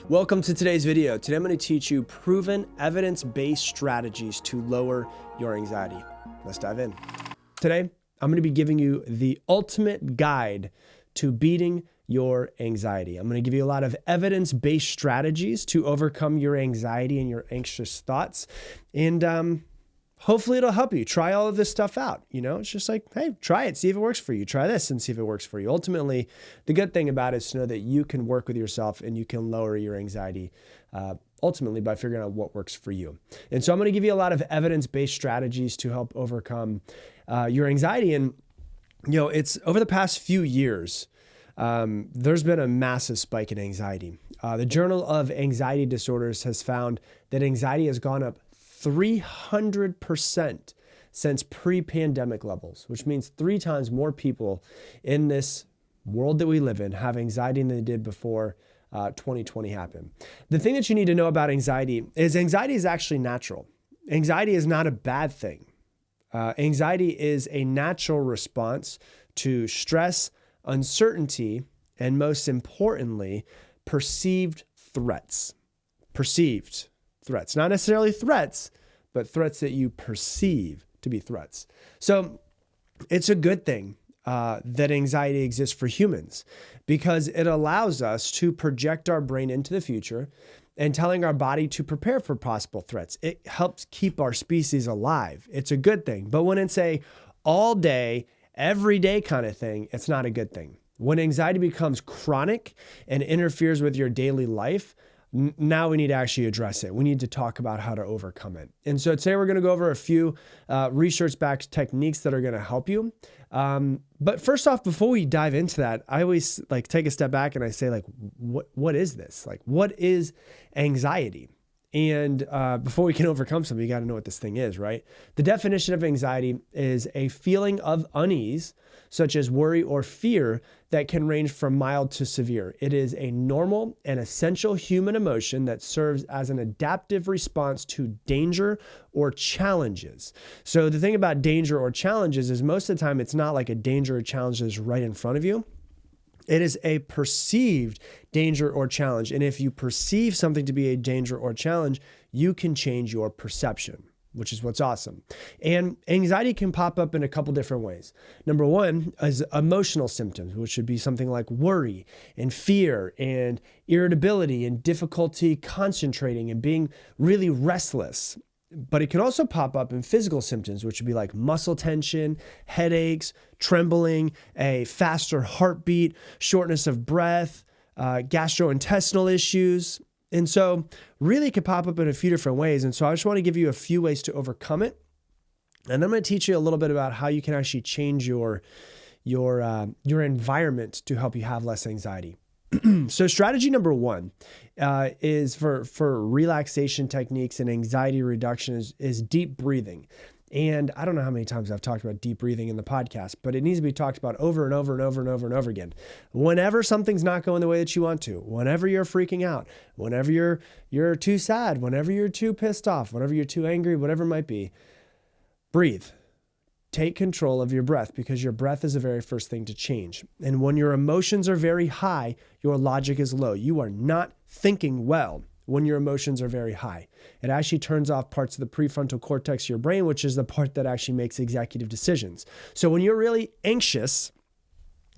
Welcome to today's video. Today I'm going to teach you proven evidence-based strategies to lower your anxiety. Let's dive in. Today, I'm going to be giving you the ultimate guide to beating your anxiety. I'm going to give you a lot of evidence-based strategies to overcome your anxiety and your anxious thoughts. And hopefully it'll help you try all of this stuff out. You know, it's just like, hey, try it, see if it works for you. Try this and see if it works for you. Ultimately, the good thing about it is to know that you can work with yourself and you can lower your anxiety ultimately by figuring out what works for you. And so I'm going to give you a lot of evidence-based strategies to help overcome your anxiety. And, you know, it's over the past few years, there's been a massive spike in anxiety. The Journal of Anxiety Disorders has found that anxiety has gone up 300% since pre-pandemic levels, which means 3 times more people in this world that we live in have anxiety than they did before 2020 happened. The thing that you need to know about anxiety is actually natural. Anxiety is not a bad thing. Anxiety is a natural response to stress, uncertainty, and most importantly, perceived threats. Perceived threats, not necessarily threats, but threats that you perceive to be threats. So it's a good thing that anxiety exists for humans because it allows us to project our brain into the future and telling our body to prepare for possible threats. It helps keep our species alive. It's a good thing. But when it's a all day, every day kind of thing, it's not a good thing. When anxiety becomes chronic and interferes with your daily life, now we need to actually address it. We need to talk about how to overcome it. And so today we're going to go over a few research-backed techniques that are going to help you. But first off, before we dive into that, I always take a step back and I say what is this? What is anxiety? And before we can overcome something, you got to know what this thing is, right? The definition of anxiety is a feeling of unease, such as worry or fear, that can range from mild to severe. It is a normal and essential human emotion that serves as an adaptive response to danger or challenges. So the thing about danger or challenges is most of the time it's not like a danger or challenge that's right in front of you. It is a perceived danger or challenge. And if you perceive something to be a danger or challenge, you can change your perception, which is what's awesome. And anxiety can pop up in a couple different ways. Number one is emotional symptoms, which would be something like worry and fear and irritability and difficulty concentrating and being really restless. But it can also pop up in physical symptoms, which would be like muscle tension, headaches, trembling, a faster heartbeat, shortness of breath, gastrointestinal issues. And so really it could pop up in a few different ways. And so I just want to give you a few ways to overcome it. And I'm going to teach you a little bit about how you can actually change your environment to help you have less anxiety. So strategy number one is for relaxation techniques and anxiety reduction is deep breathing. And I don't know how many times I've talked about deep breathing in the podcast, but it needs to be talked about over and over and over and over and over again. Whenever something's not going the way that you want to, whenever you're freaking out, whenever you're too sad, whenever you're too pissed off, whenever you're too angry, whatever it might be, breathe. Take control of your breath because your breath is the very first thing to change. And when your emotions are very high, your logic is low. You are not thinking well when your emotions are very high. It actually turns off parts of the prefrontal cortex of your brain, which is the part that actually makes executive decisions. So when you're really anxious,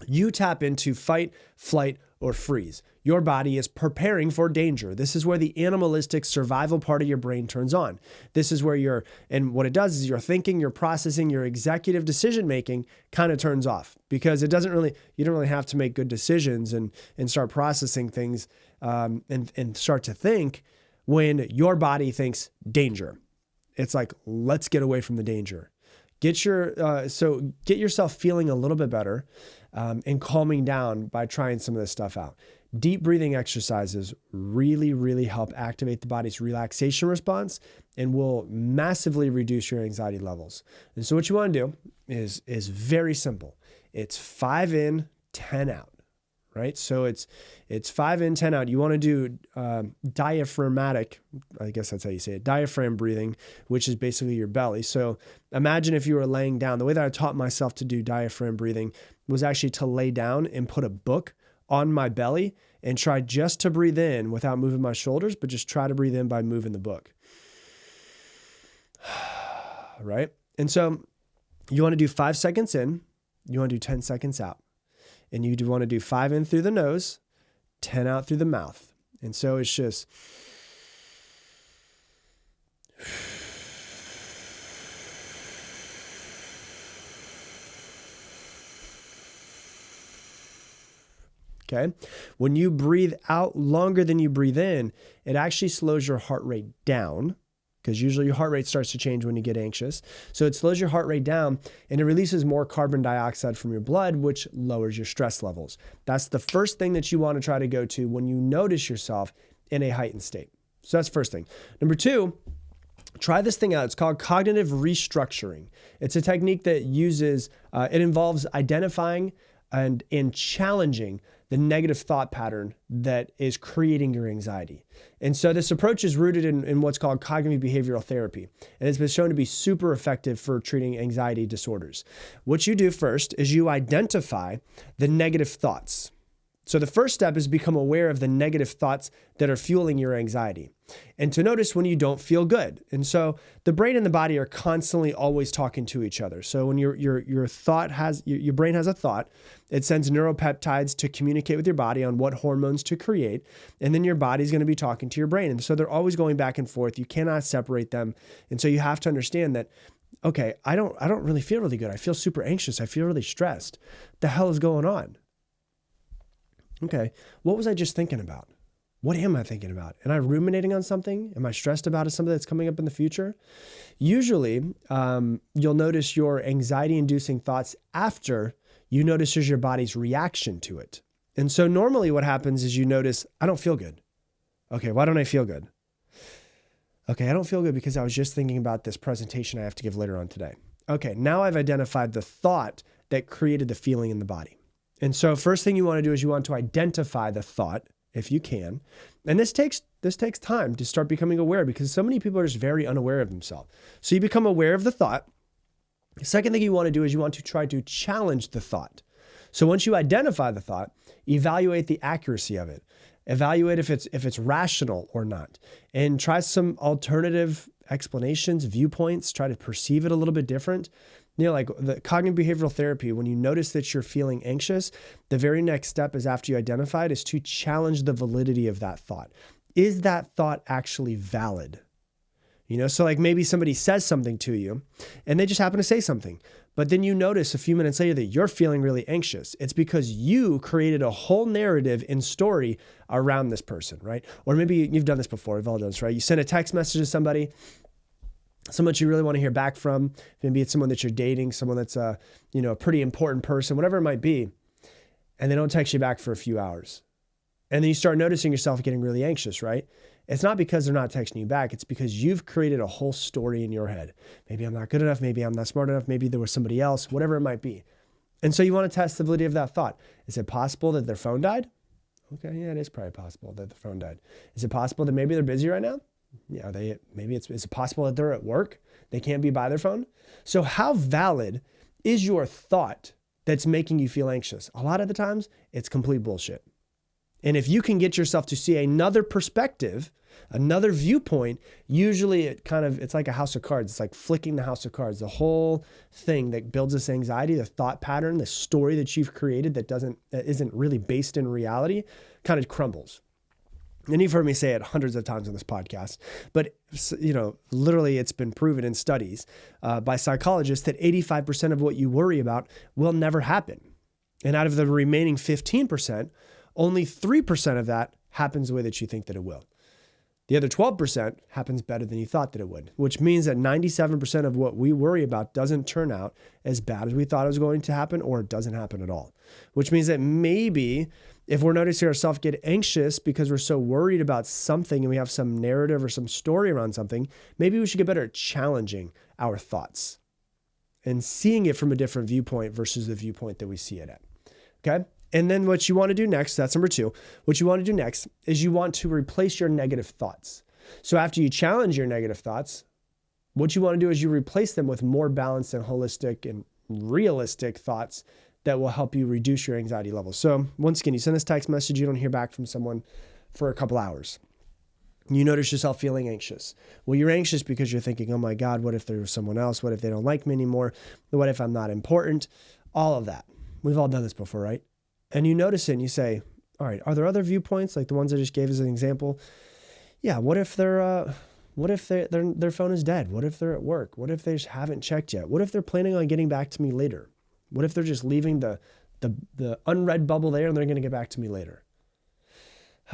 you tap into fight, flight, or freeze. Your body is preparing for danger. This is where the animalistic survival part of your brain turns on. This is where and what it does is your thinking, your processing, your executive decision-making kind of turns off because you don't really have to make good decisions and start processing things and start to think when your body thinks danger. It's like, let's get away from the danger. Get yourself feeling a little bit better and calming down by trying some of this stuff out. Deep breathing exercises really, really help activate the body's relaxation response and will massively reduce your anxiety levels. And so what you want to do is very simple. It's 5 in, 10 out. Right? So it's 5 in, 10 out. You want to do diaphragmatic, I guess that's how you say it, diaphragm breathing, which is basically your belly. So imagine if you were laying down. The way that I taught myself to do diaphragm breathing was actually to lay down and put a book on my belly and try just to breathe in without moving my shoulders, but just try to breathe in by moving the book. Right? And so you want to do 5 seconds in, you want to do 10 seconds out. And you do want to do 5 in through the nose, 10 out through the mouth. And so it's just okay. When you breathe out longer than you breathe in, it actually slows your heart rate down, because usually your heart rate starts to change when you get anxious. So it slows your heart rate down and it releases more carbon dioxide from your blood, which lowers your stress levels. That's the first thing that you want to try to go to when you notice yourself in a heightened state. So that's the first thing. Number 2, try this thing out. It's called cognitive restructuring. It's a technique that uses, it involves identifying and challenging the negative thought pattern that is creating your anxiety. And so this approach is rooted in what's called cognitive behavioral therapy. And it's been shown to be super effective for treating anxiety disorders. What you do first is you identify the negative thoughts. So the first step is become aware of the negative thoughts that are fueling your anxiety, and to notice when you don't feel good. And so the brain and the body are constantly always talking to each other. So when your brain has a thought, it sends neuropeptides to communicate with your body on what hormones to create, and then your body's going to be talking to your brain. And so they're always going back and forth. You cannot separate them. And so you have to understand that, okay, I don't really feel really good. I feel super anxious. I feel really stressed. What the hell is going on? Okay, what was I just thinking about? What am I thinking about? Am I ruminating on something? Am I stressed about something that's coming up in the future? Usually, you'll notice your anxiety-inducing thoughts after you notice your body's reaction to it. And so normally what happens is you notice, I don't feel good. Okay, why don't I feel good? Okay, I don't feel good because I was just thinking about this presentation I have to give later on today. Okay, now I've identified the thought that created the feeling in the body. And so first thing you want to do is you want to identify the thought, if you can. And this takes time to start becoming aware, because so many people are just very unaware of themselves. So you become aware of the thought. The second thing you want to do is you want to try to challenge the thought. So once you identify the thought, evaluate the accuracy of it. Evaluate if it's rational or not, and try some alternative explanations, viewpoints, try to perceive it a little bit different. Like the cognitive behavioral therapy, when you notice that you're feeling anxious, the very next step is, after you identify it, is to challenge the validity of that thought. Is that thought actually valid? So like maybe somebody says something to you and they just happen to say something, but then you notice a few minutes later that you're feeling really anxious. It's because you created a whole narrative and story around this person, right? Or maybe you've done this before. We've all done this, right? You send a text message to somebody, someone you really want to hear back from. Maybe it's someone that you're dating, someone that's a pretty important person, whatever it might be. And they don't text you back for a few hours. And then you start noticing yourself getting really anxious, right? It's not because they're not texting you back. It's because you've created a whole story in your head. Maybe I'm not good enough. Maybe I'm not smart enough. Maybe there was somebody else, whatever it might be. And so you want to test the validity of that thought. Is it possible that their phone died? Okay, yeah, it is probably possible that the phone died. Is it possible that maybe they're busy right now? Yeah, is it possible that they're at work? They can't be by their phone? So how valid is your thought that's making you feel anxious? A lot of the times, it's complete bullshit. And if you can get yourself to see another perspective, another viewpoint, usually it's like a house of cards. It's like flicking the house of cards. The whole thing that builds this anxiety, the thought pattern, the story that you've created that isn't really based in reality, kind of crumbles. And you've heard me say it hundreds of times on this podcast, but literally it's been proven in studies by psychologists that 85% of what you worry about will never happen. And out of the remaining 15%, only 3% of that happens the way that you think that it will. The other 12% happens better than you thought that it would, which means that 97% of what we worry about doesn't turn out as bad as we thought it was going to happen, or it doesn't happen at all. Which means that maybe if we're noticing ourselves get anxious because we're so worried about something and we have some narrative or some story around something, maybe we should get better at challenging our thoughts and seeing it from a different viewpoint versus the viewpoint that we see it at. Okay? And then what you want to do next, that's number 2. What you want to do next is you want to replace your negative thoughts. So after you challenge your negative thoughts, what you want to do is you replace them with more balanced and holistic and realistic thoughts that will help you reduce your anxiety levels. So once again, you send this text message, you don't hear back from someone for a couple hours. You notice yourself feeling anxious. Well, you're anxious because you're thinking, oh my God, what if there was someone else? What if they don't like me anymore? What if I'm not important? All of that. We've all done this before, right? And you notice it and you say, all right, are there other viewpoints like the ones I just gave as an example? Yeah, what if their phone is dead? What if they're at work? What if they just haven't checked yet? What if they're planning on getting back to me later? What if they're just leaving the unread bubble there and they're going to get back to me later?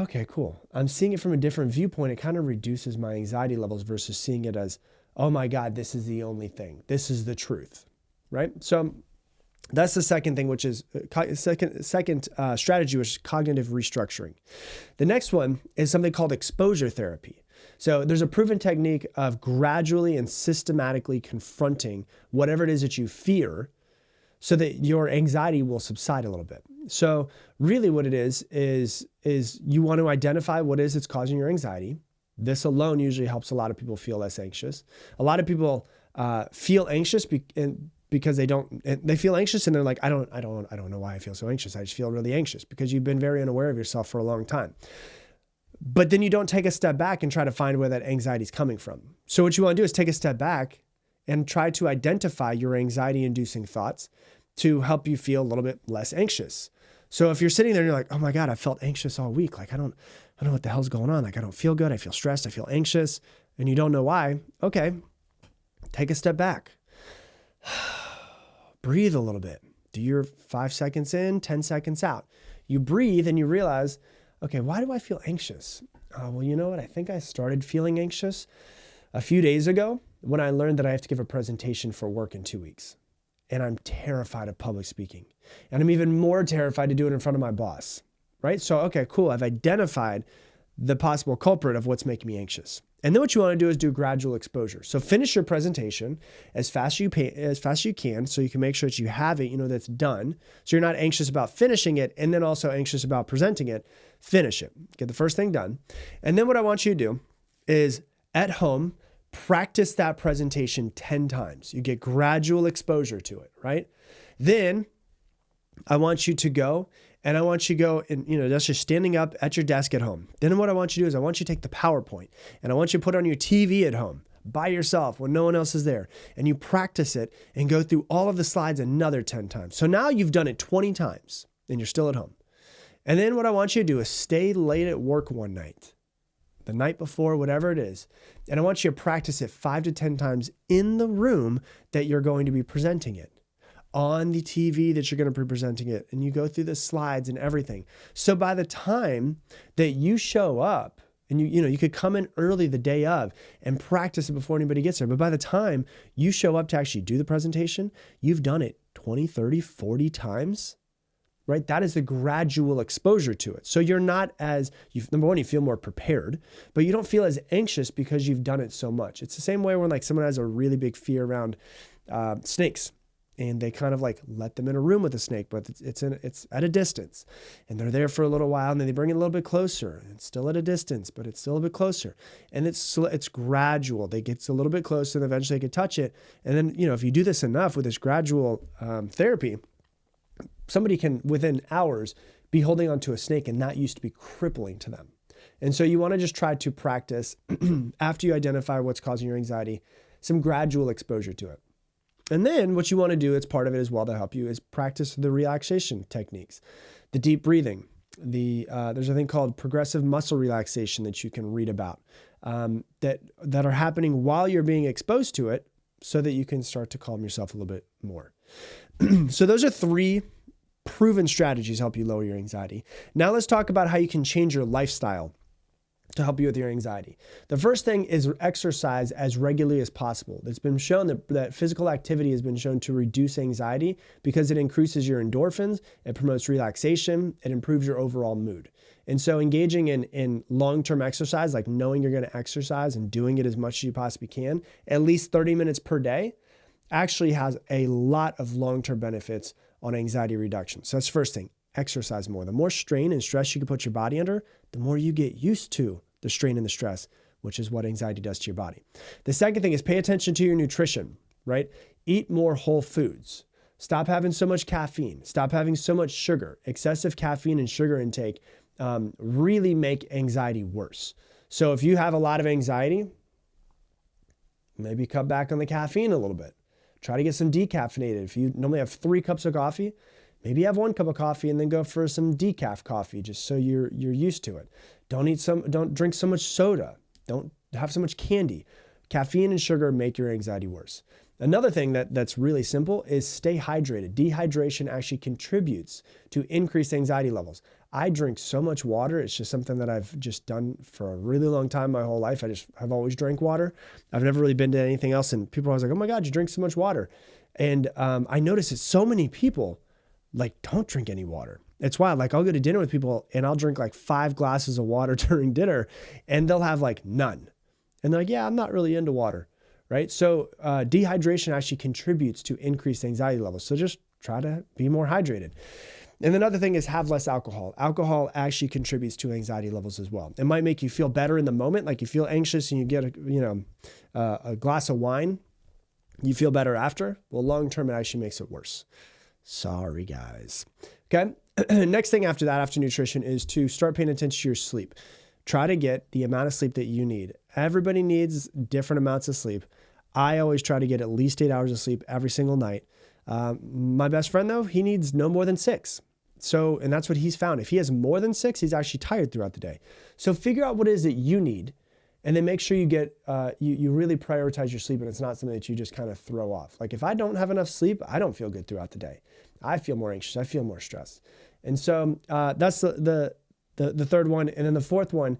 Okay, cool. I'm seeing it from a different viewpoint. It kind of reduces my anxiety levels versus seeing it as, oh my God, this is the only thing. This is the truth, right? So that's the second thing, which is second strategy, which is cognitive restructuring. The next one is something called exposure therapy. So there's a proven technique of gradually and systematically confronting whatever it is that you fear so that your anxiety will subside a little bit. So really what it is you want to identify what it is that's causing your anxiety. This alone usually helps a lot of people feel less anxious. A lot of people feel anxious because they feel anxious and they're like, I don't know why I feel so anxious. I just feel really anxious because you've been very unaware of yourself for a long time. But then you don't take a step back and try to find where that anxiety is coming from. So what you want to do is take a step back and try to identify your anxiety-inducing thoughts to help you feel a little bit less anxious. So if you're sitting there and you're like, oh my God, I felt anxious all week. Like, I don't know what the hell's going on. Like, I don't feel good. I feel stressed. I feel anxious. And you don't know why. Okay, take a step back. Breathe a little bit. Do your 5 seconds in, 10 seconds out. You breathe and you realize, okay, why do I feel anxious? Well, you know what? I think I started feeling anxious a few days ago when I learned that I have to give a presentation for work in 2 weeks. And I'm terrified of public speaking. And I'm even more terrified to do it in front of my boss, right? So, okay, cool. I've identified the possible culprit of what's making me anxious. And then what you want to do is do gradual exposure. So finish your presentation as fast as you can so you can make sure that you have it, that's done. So you're not anxious about finishing it and then also anxious about presenting it. Finish it. Get the first thing done. And then what I want you to do is at home, practice that presentation 10 times. You get gradual exposure to it, right? Then I want you to go and that's just standing up at your desk at home. Then what I want you to do is I want you to take the PowerPoint and I want you to put it on your TV at home by yourself when no one else is there. And you practice it and go through all of the slides another 10 times. So now you've done it 20 times and you're still at home. And then what I want you to do is stay late at work one night, the night before, whatever it is. And I want you to practice it 5 to 10 times in the room that you're going to be presenting it, on the TV that you're going to be presenting it. And you go through the slides and everything. So by the time that you show up, and you could come in early the day of and practice it before anybody gets there. But by the time you show up to actually do the presentation, you've done it 20, 30, 40 times. Right? That is the gradual exposure to it. So you're not number one, you feel more prepared, but you don't feel as anxious because you've done it so much. It's the same way when like someone has a really big fear around snakes and they kind of like let them in a room with a snake, but it's at a distance and they're there for a little while and then they bring it a little bit closer and it's still at a distance, but it's still a bit closer and it's gradual. They get a little bit closer and eventually they can touch it. And then, if you do this enough with this gradual therapy, somebody can, within hours, be holding onto a snake and that used to be crippling to them. And so you want to just try to practice, after you identify what's causing your anxiety, some gradual exposure to it. And then what you want to do, as part of it as well to help you, is practice the relaxation techniques, the deep breathing. There's a thing called progressive muscle relaxation that you can read about that are happening while you're being exposed to it so that you can start to calm yourself a little bit more. So those are 3 proven strategies to help you lower your anxiety. Now let's talk about how you can change your lifestyle to help you with your anxiety. The first thing is exercise as regularly as possible. It's been shown that physical activity has been shown to reduce anxiety because it increases your endorphins, it promotes relaxation, it improves your overall mood. And so engaging in long-term exercise, like knowing you're going to exercise and doing it as much as you possibly can, at least 30 minutes per day, actually has a lot of long-term benefits on anxiety reduction. So that's the first thing, exercise more. The more strain and stress you can put your body under, the more you get used to the strain and the stress, which is what anxiety does to your body. The second thing is pay attention to your nutrition, right? Eat more whole foods. Stop having so much caffeine. Stop having so much sugar. Excessive caffeine and sugar intake really make anxiety worse. So if you have a lot of anxiety, maybe cut back on the caffeine a little bit. Try to get some decaffeinated. If you normally have 3 cups of coffee, maybe have 1 cup of coffee and then go for some decaf coffee just so you're used to it. Don't drink so much soda. Don't have so much candy. Caffeine and sugar make your anxiety worse. Another thing that's really simple is stay hydrated. Dehydration actually contributes to increased anxiety levels. I drink so much water. It's just something that I've just done for a really long time, my whole life. I've always drank water. I've never really been to anything else. And people are always like, oh my God, you drink so much water. And I notice that so many people don't drink any water. It's wild. I'll go to dinner with people and I'll drink 5 glasses of water during dinner and they'll have none. And they're like, yeah, I'm not really into water, right? So dehydration actually contributes to increased anxiety levels. So just try to be more hydrated. And another thing is have less alcohol. Alcohol actually contributes to anxiety levels as well. It might make you feel better in the moment. You feel anxious and you get a glass of wine, you feel better after. Well, long-term, it actually makes it worse. Sorry, guys. Okay. Next thing after that, after nutrition, is to start paying attention to your sleep. Try to get the amount of sleep that you need. Everybody needs different amounts of sleep. I always try to get at least 8 hours of sleep every single night. My best friend, though, he needs no more than 6. And that's what he's found. If he has more than 6, he's actually tired throughout the day. So figure out what it is that you need, and then make sure you get, you really prioritize your sleep, and it's not something that you just kind of throw off. If I don't have enough sleep, I don't feel good throughout the day. I feel more anxious. I feel more stressed. And so that's the third one. And then the fourth one,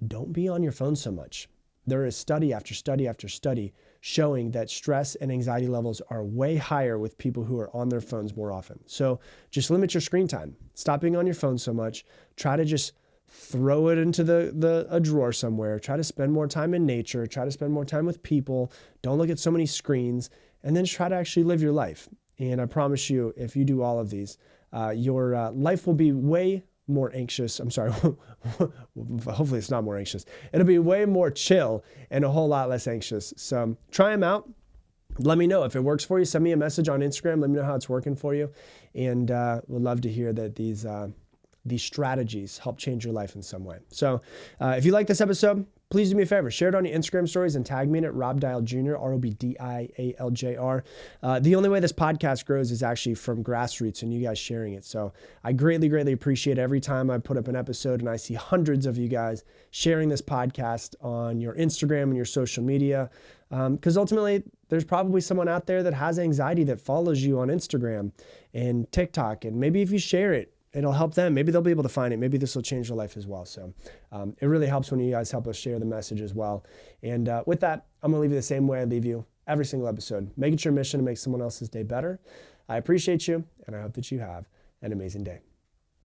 don't be on your phone so much. There is study after study after study showing that stress and anxiety levels are way higher with people who are on their phones more often. So just limit your screen time. Stop being on your phone so much. Try to just throw it into a drawer somewhere. Try to spend more time in nature. Try to spend more time with people. Don't look at so many screens. And then try to actually live your life. And I promise you, if you do all of these, your life will be way more anxious. I'm sorry. Hopefully it's not more anxious. It'll be way more chill and a whole lot less anxious. So try them out. Let me know if it works for you. Send me a message on Instagram. Let me know how it's working for you. And we'd love to hear that these strategies help change your life in some way. So if you like this episode, please do me a favor. Share it on your Instagram stories and tag me in it, Rob Dial Jr., ROBDIALJR. The only way this podcast grows is actually from grassroots and you guys sharing it. So I greatly, greatly appreciate every time I put up an episode and I see hundreds of you guys sharing this podcast on your Instagram and your social media. Because ultimately, there's probably someone out there that has anxiety that follows you on Instagram and TikTok. And maybe if you share it, it'll help them. Maybe they'll be able to find it. Maybe this will change their life as well. So it really helps when you guys help us share the message as well. And with that, I'm going to leave you the same way I leave you every single episode. Make it your mission to make someone else's day better. I appreciate you, and I hope that you have an amazing day.